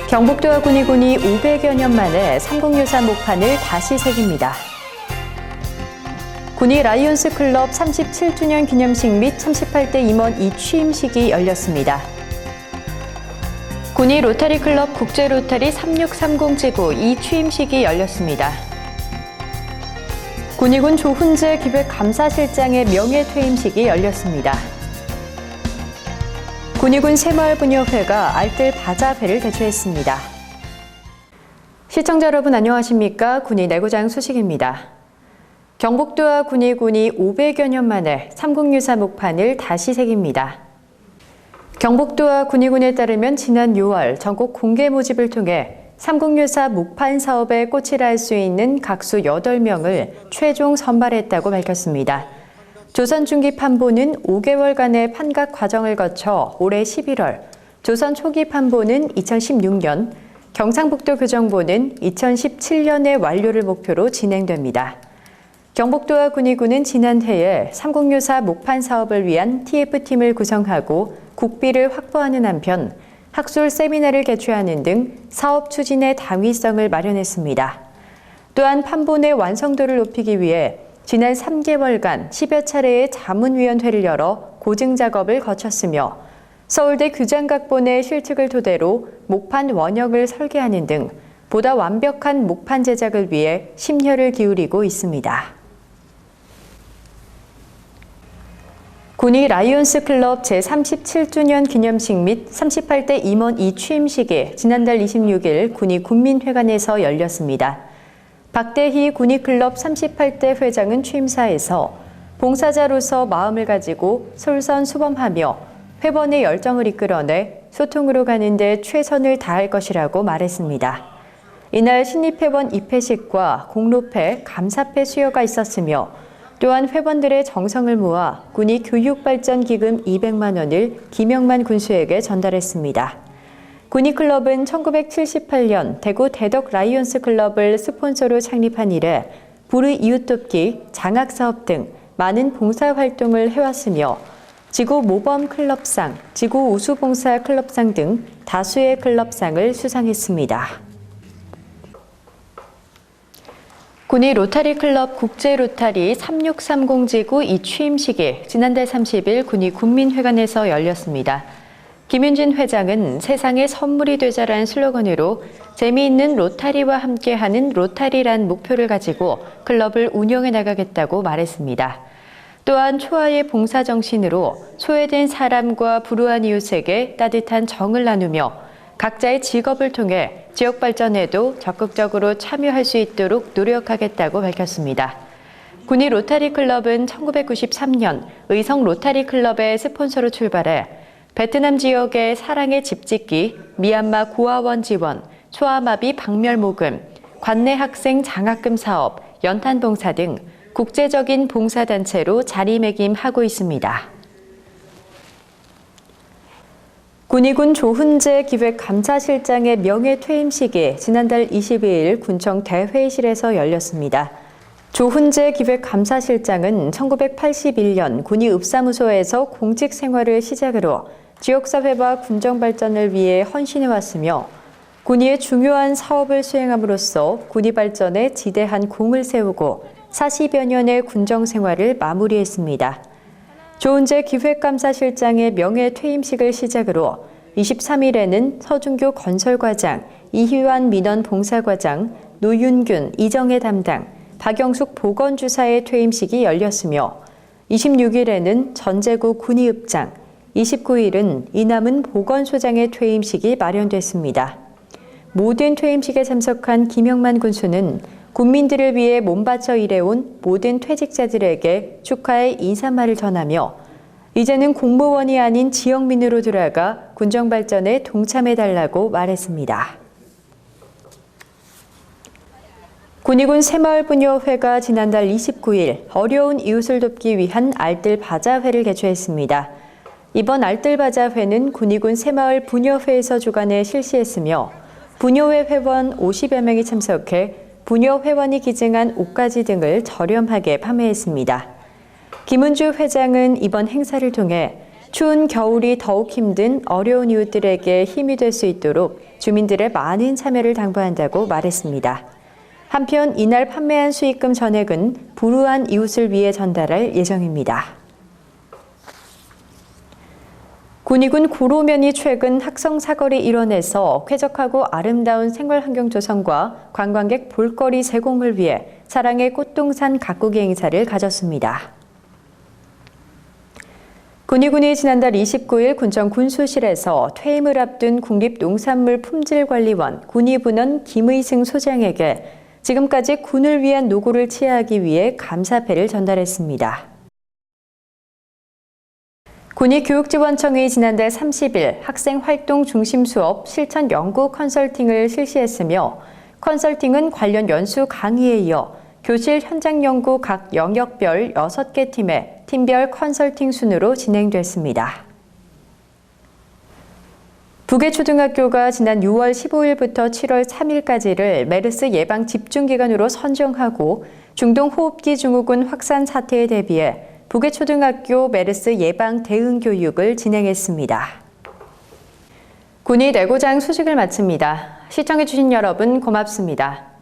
경북도와 군위군이 500여 년 만에 삼국유사 목판을 다시 새깁니다. 군위 라이온스 클럽 37주년 기념식 및 38대 임원 2취임식이 열렸습니다. 군위 로타리 클럽 국제 로타리 3630지구 2취임식이 열렸습니다. 군위군 조훈재 기획감사실장의 명예퇴임식이 열렸습니다. 군위군 새마을부녀회가 알뜰 바자회를 개최했습니다. 시청자 여러분 안녕하십니까? 군위 내구장 소식입니다. 경북도와 군위군이 500여 년 만에 삼국유사 목판을 다시 새깁니다. 경북도와 군위군에 따르면 지난 6월 전국 공개 모집을 통해 삼국유사 목판 사업에 꽃을 알 수 있는 각수 8명을 최종 선발했다고 밝혔습니다. 조선 중기 판보는 5개월간의 판각 과정을 거쳐 올해 11월, 조선 초기 판보는 2016년, 경상북도 교정보는 2017년의 완료를 목표로 진행됩니다. 경북도와 군위군은 지난해에 삼국유사 목판 사업을 위한 TF팀을 구성하고 국비를 확보하는 한편 학술 세미나를 개최하는 등 사업 추진의 당위성을 마련했습니다. 또한 판본 의 완성도를 높이기 위해 지난 3개월간 10여 차례의 자문위원회를 열어 고증 작업을 거쳤으며 서울대 규장각본의 실측을 토대로 목판 원역을 설계하는 등 보다 완벽한 목판 제작을 위해 심혈을 기울이고 있습니다. 군위 라이온스 클럽 제37주년 기념식 및 38대 임원 2취임식이 지난달 26일 군위 군민회관에서 열렸습니다. 박대희 군위클럽 38대 회장은 취임사에서 봉사자로서 마음을 가지고 솔선수범하며 회원의 열정을 이끌어내 소통으로 가는 데 최선을 다할 것이라고 말했습니다. 이날 신입회원 입회식과 공로패, 감사패 수여가 있었으며 또한 회원들의 정성을 모아 군위 교육발전기금 200만 원을 김영만 군수에게 전달했습니다. 군위클럽은 1978년 대구 대덕 라이온스 클럽을 스폰서로 창립한 이래 불의 이웃돕기, 장학사업 등 많은 봉사활동을 해왔으며 지구 모범 클럽상, 지구 우수봉사 클럽상 등 다수의 클럽상을 수상했습니다. 군위 로타리 클럽 국제 로타리 3630지구 2취임식이 지난달 30일 군위 군민회관에서 열렸습니다. 김윤진 회장은 세상에 선물이 되자라는 슬로건으로 재미있는 로타리와 함께하는 로타리란 목표를 가지고 클럽을 운영해 나가겠다고 말했습니다. 또한 초아의 봉사정신으로 소외된 사람과 불우한 이웃에게 따뜻한 정을 나누며 각자의 직업을 통해 지역 발전에도 적극적으로 참여할 수 있도록 노력하겠다고 밝혔습니다. 군위 로타리 클럽은 1993년 의성 로타리 클럽의 스폰서로 출발해 베트남 지역의 사랑의 집짓기, 미얀마 고아원 지원, 초아마비 박멸 모금, 관내 학생 장학금 사업, 연탄 봉사 등 국제적인 봉사단체로 자리매김하고 있습니다. 군위군 조훈재 기획감사실장의 명예퇴임식이 지난달 22일 군청 대회의실에서 열렸습니다. 조훈재 기획감사실장은 1981년 군위 읍사무소에서 공직 생활을 시작으로 지역사회와 군정 발전을 위해 헌신해왔으며 군위의 중요한 사업을 수행함으로써 군위 발전에 지대한 공을 세우고 40여 년의 군정 생활을 마무리했습니다. 조훈재 기획감사실장의 명예퇴임식을 시작으로 23일에는 서준교 건설과장, 이희환 민원 봉사과장, 노윤균 이정혜 담당, 박영숙 보건주사의 퇴임식이 열렸으며 26일에는 전재구 군위읍장, 29일은 이남은 보건소장의 퇴임식이 마련됐습니다. 모든 퇴임식에 참석한 김영만 군수는 국민들을 위해 몸바쳐 일해온 모든 퇴직자들에게 축하의 인사말을 전하며 이제는 공무원이 아닌 지역민으로 돌아가 군정 발전에 동참해달라고 말했습니다. 군위군 새마을부녀회가 지난달 29일 어려운 이웃을 돕기 위한 알뜰 바자회를 개최했습니다. 이번 알뜰 바자회는 군위군 새마을부녀회에서 주관해 실시했으며 부녀회 회원 50여 명이 참석해 부녀 회원이 기증한 옷가지 등을 저렴하게 판매했습니다. 김은주 회장은 이번 행사를 통해 추운 겨울이 더욱 힘든 어려운 이웃들에게 힘이 될 수 있도록 주민들의 많은 참여를 당부한다고 말했습니다. 한편 이날 판매한 수익금 전액은 불우한 이웃을 위해 전달할 예정입니다. 군위군 구로면이 최근 학성 사거리 일원에서 쾌적하고 아름다운 생활환경 조성과 관광객 볼거리 제공을 위해 사랑의 꽃동산 가꾸기 행사를 가졌습니다. 군위군이 지난달 29일 군청 군수실에서 퇴임을 앞둔 국립농산물품질관리원 군위분원 김의승 소장에게 지금까지 군을 위한 노고를 치하하기 위해 감사패를 전달했습니다. 군위교육지원청이 지난달 30일 학생활동 중심 수업 실천 연구 컨설팅을 실시했으며 컨설팅은 관련 연수 강의에 이어 교실 현장 연구 각 영역별 6개 팀의 팀별 컨설팅 순으로 진행됐습니다. 북해초등학교가 지난 6월 15일부터 7월 3일까지를 메르스 예방 집중기간으로 선정하고 중동호흡기 증후군 확산 사태에 대비해 북해초등학교 메르스 예방 대응 교육을 진행했습니다. 군위 내고장 소식을 마칩니다. 시청해주신 여러분 고맙습니다.